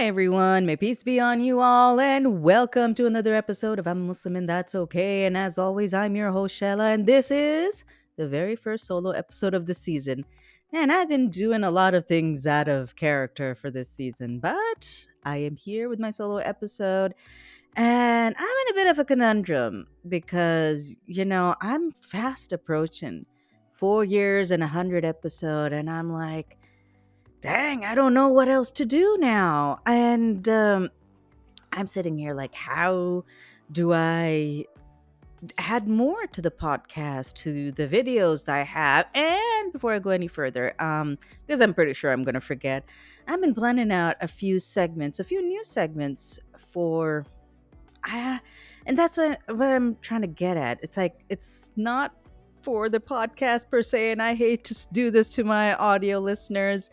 everyone. May peace be on you all, and welcome to another episode of I'm Muslim and That's Okay. And as always, I'm your host, Shella, and this is the very first solo episode of the season. And I've been doing a lot of things out of character for this season, but I am here with my solo episode, and I'm in a bit of a conundrum because, I'm fast approaching 4 years and 100 episode, and I'm like, dang, I don't know what else to do now. And I'm sitting here like, how do I add more to the podcast, to the videos that I have? And before I go any further, because I'm pretty sure I'm going to forget, I've been planning out a few segments, a few new segments for. Uh, and that's what I'm trying to get at. It's like, it's not for the podcast per se, and I hate to do this to my audio listeners,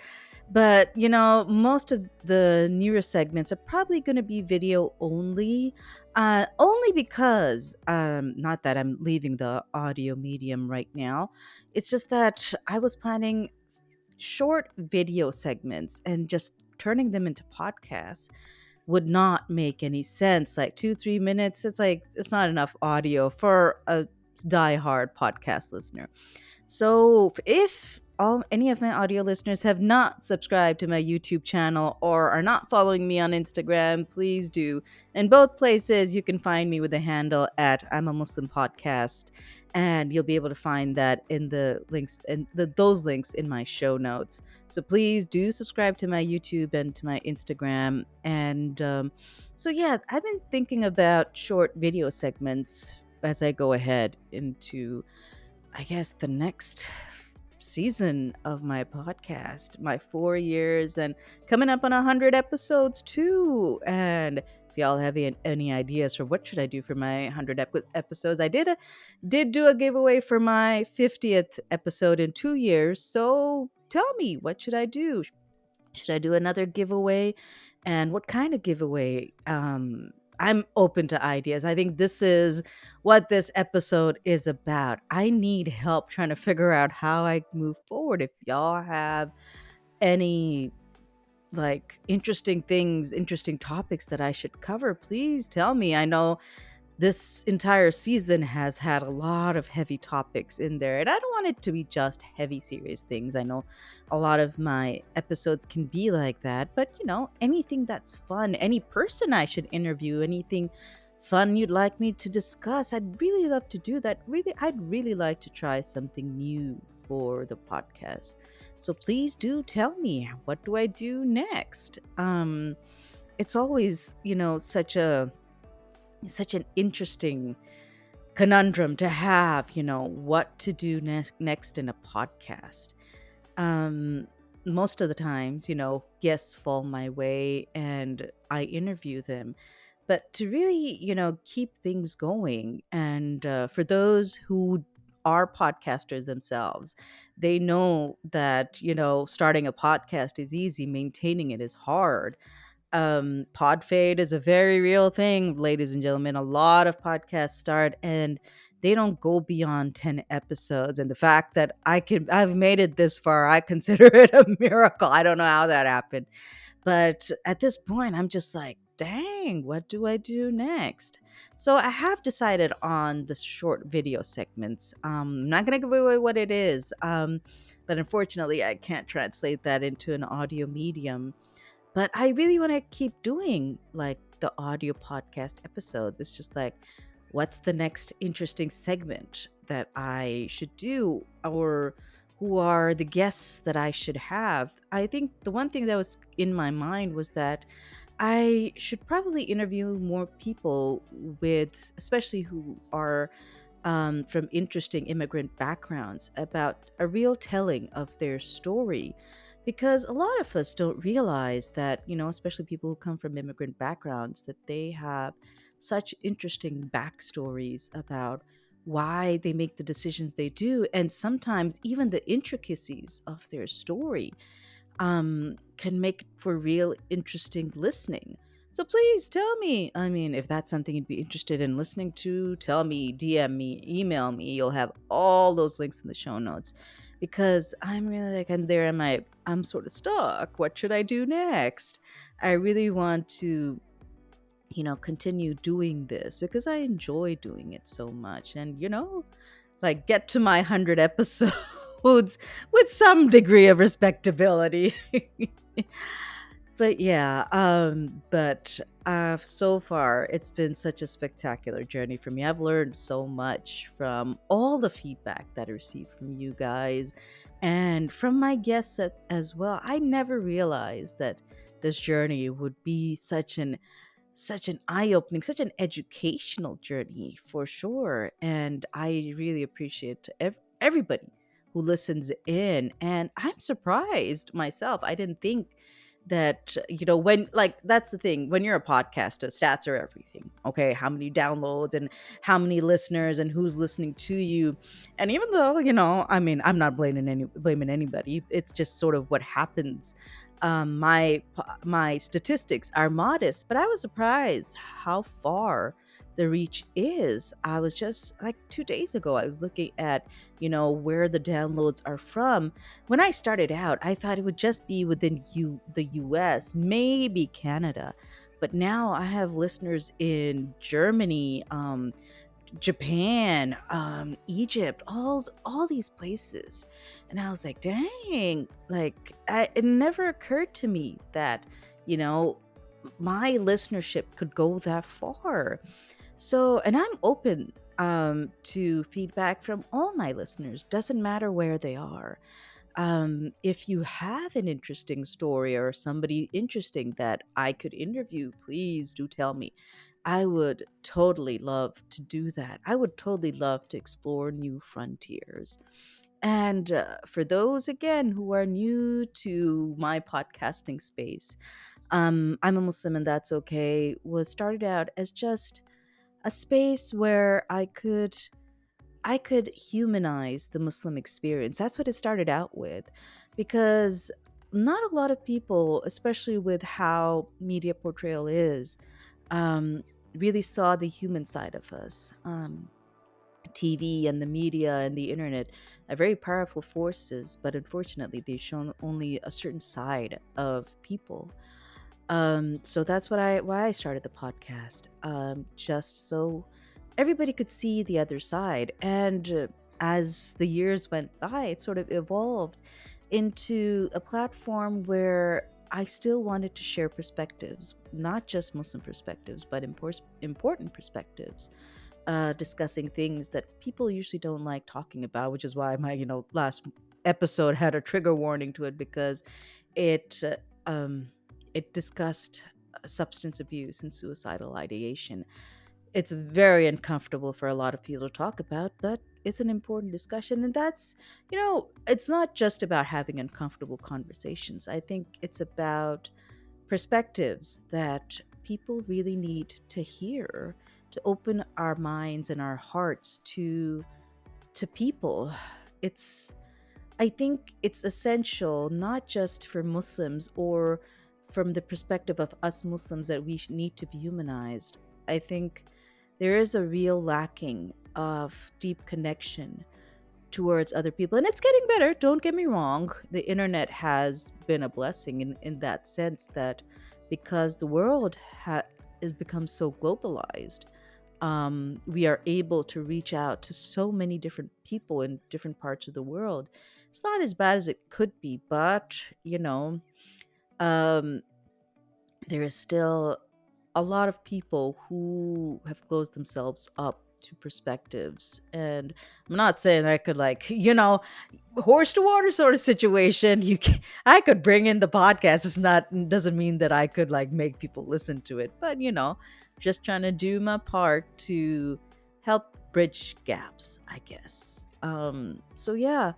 but most of the newer segments are probably going to be video only, only because not that I'm leaving the audio medium right now. It's just that I was planning short video segments and just turning them into podcasts would not make any sense. Like 2-3 minutes, it's like it's not enough audio for a diehard podcast listener. So if any of my audio listeners have not subscribed to my YouTube channel or are not following me on Instagram, please do. In both places, you can find me with the handle at I'm a Muslim Podcast, and you'll be able to find that in the links and those links in my show notes. So please do subscribe to my YouTube and to my Instagram. And so yeah, I've been thinking about short video segments as I go ahead into, I guess, the next season of my podcast, my 4 years, and coming up on 100 episodes too. And if y'all have any ideas for what should I do for my 100 episodes, I did do a giveaway for my 50th episode in 2 years. So tell me, what should I do? Should I do another giveaway? And what kind of giveaway? I'm open to ideas. I think this is what this episode is about. I need help trying to figure out how I move forward. If y'all have any like interesting things, interesting topics that I should cover, please tell me. I know this entire season has had a lot of heavy topics in there, and I don't want it to be just heavy serious things. I know a lot of my episodes can be like that, but anything that's fun, any person I should interview, anything fun you'd like me to discuss, I'd really love to do that. I'd really like to try something new for the podcast. So please do tell me, what do I do next? It's always, such an interesting conundrum to have, what to do next in a podcast. Um, Most of the times, guests fall my way and I interview them. But to really, keep things going, and for those who are podcasters themselves, they know that, starting a podcast is easy, maintaining it is hard. Pod fade is a very real thing, ladies and gentlemen. A lot of podcasts start and they don't go beyond 10 episodes, and the fact that I've made it this far, I consider it a miracle. I don't know how that happened, but at this point I'm just like, dang, what do I do next? So I have decided on the short video segments. I'm not going to give away what it is, but unfortunately I can't translate that into an audio medium. But I really want to keep doing like the audio podcast episodes. It's just like, what's the next interesting segment that I should do? Or who are the guests that I should have? I think the one thing that was in my mind was that I should probably interview more people with, especially who are from interesting immigrant backgrounds, about a real telling of their story. Because a lot of us don't realize that, especially people who come from immigrant backgrounds, that they have such interesting backstories about why they make the decisions they do. And sometimes even the intricacies of their story can make for real interesting listening. So please tell me. I mean, if that's something you'd be interested in listening to, tell me, DM me, email me. You'll have all those links in the show notes, because I'm really like, I'm there in my I'm sort of stuck. What should I do next? I really want to, continue doing this because I enjoy doing it so much. And, like get to my 100 episodes with some degree of respectability. But yeah, so far it's been such a spectacular journey for me. I've learned so much from all the feedback that I received from you guys and from my guests as well. I never realized that this journey would be such an eye-opening, such an educational journey for sure. And I really appreciate everybody who listens in. And I'm surprised myself. I didn't think that, when, like, that's the thing. When you're a podcaster, stats are everything. Okay. How many downloads and how many listeners and who's listening to you. And even though, I mean, I'm not blaming anybody. It's just sort of what happens. My statistics are modest, but I was surprised how far the reach is. I was just like 2 days ago, I was looking at, where the downloads are from. When I started out, I thought it would just be within the US, maybe Canada. But now I have listeners in Germany, Japan, Egypt, all these places. And I was like, dang, like it never occurred to me that, you know, my listenership could go that far. So, and I'm open to feedback from all my listeners, doesn't matter where they are. If you have an interesting story or somebody interesting that I could interview, please do tell me. I would totally love to do that. I would totally love to explore new frontiers. And for those, again, who are new to my podcasting space, I'm a Muslim and That's Okay was started out as just a space where I could humanize the Muslim experience. That's what it started out with, because not a lot of people, especially with how media portrayal is, um, really saw the human side of us. TV and the media and the internet are very powerful forces, but unfortunately, they've shown only a certain side of people. So that's why I started the podcast, just so everybody could see the other side. And as the years went by, it sort of evolved into a platform where I still wanted to share perspectives, not just Muslim perspectives, but important perspectives, discussing things that people usually don't like talking about, which is why my last episode had a trigger warning to it, because it it discussed substance abuse and suicidal ideation. It's very uncomfortable for a lot of people to talk about, but it's an important discussion. And that's, it's not just about having uncomfortable conversations. I think it's about perspectives that people really need to hear, to open our minds and our hearts to people. It's I think it's essential, not just for Muslims or from the perspective of us Muslims, that we need to be humanized. I think there is a real lacking of deep connection towards other people. And it's getting better, don't get me wrong. The internet has been a blessing in that sense, that because the world has become so globalized, we are able to reach out to so many different people in different parts of the world. It's not as bad as it could be, but um, there is still a lot of people who have closed themselves up to perspectives. And I'm not saying I could, like, horse to water sort of situation. I could bring in the podcast. It's not doesn't mean that I could, like, make people listen to it, but just trying to do my part to help bridge gaps, I guess. So yeah,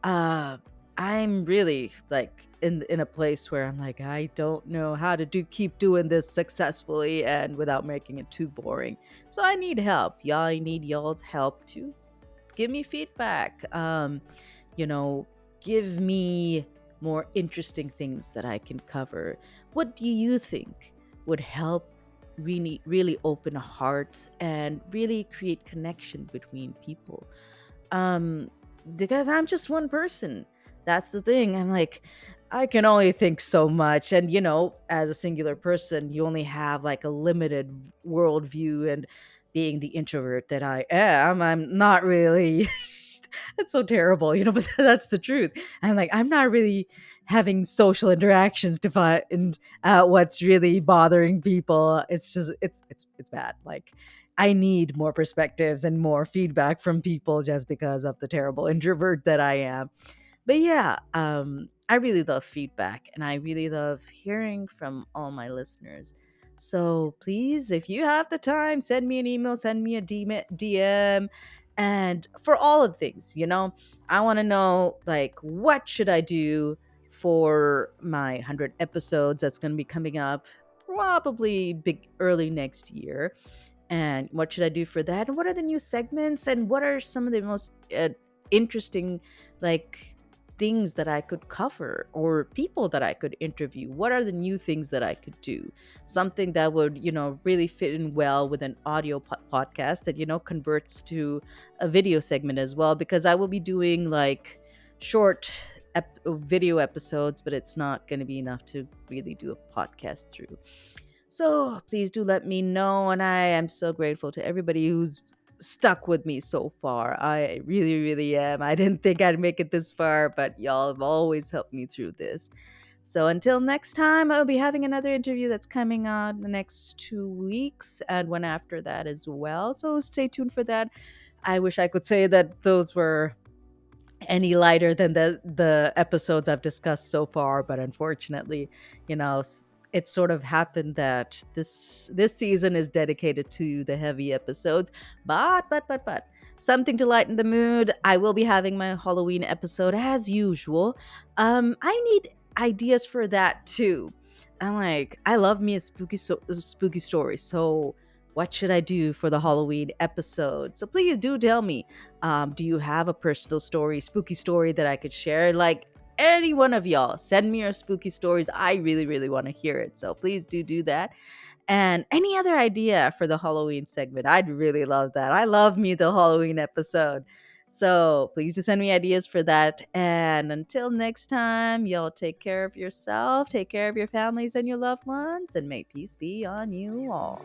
uh I'm really, like, in a place where I'm like, I don't know how to keep doing this successfully and without making it too boring. So I need help. Y'all, I need y'all's help to give me feedback. You know, give me more interesting things that I can cover. What do you think would help really open hearts and really create connection between people? Um, because I'm just one person. That's the thing. I'm like, I can only think so much. And, as a singular person, you only have like a limited worldview. And being the introvert that I am, I'm not really. It's so terrible, but that's the truth. I'm like, I'm not really having social interactions to find out what's really bothering people. It's just, it's bad. Like, I need more perspectives and more feedback from people just because of the terrible introvert that I am. But yeah, I really love feedback and I really love hearing from all my listeners. So please, if you have the time, send me an email, send me a DM. And for all of things, I want to know, like, what should I do for my 100 episodes that's going to be coming up probably big early next year. And what should I do for that? And what are the new segments? And what are some of the most interesting, like, things that I could cover or people that I could interview? What are the new things that I could do? Something that would, really fit in well with an audio podcast that, converts to a video segment as well, because I will be doing like short video episodes, but it's not going to be enough to really do a podcast through. So please do let me know. And I am so grateful to everybody who's stuck with me so far. I really, really am. I didn't think I'd make it this far, but y'all have always helped me through this. So until next time, I'll be having another interview that's coming on the next 2 weeks and one after that as well. So stay tuned for that. I wish I could say that those were any lighter than the episodes I've discussed so far, but unfortunately, it sort of happened that this season is dedicated to the heavy episodes. But something to lighten the mood. I will be having my Halloween episode as usual. I need ideas for that too. I'm like, I love me a spooky story. So what should I do for the Halloween episode? So please do tell me. Do you have a personal story, spooky story that I could share? Like, any one of y'all, send me your spooky stories. I really, really want to hear it. So please do that. And any other idea for the Halloween segment? I'd really love that. I love me the Halloween episode. So please do send me ideas for that. And until next time, y'all take care of yourself, take care of your families and your loved ones, and may peace be on you all.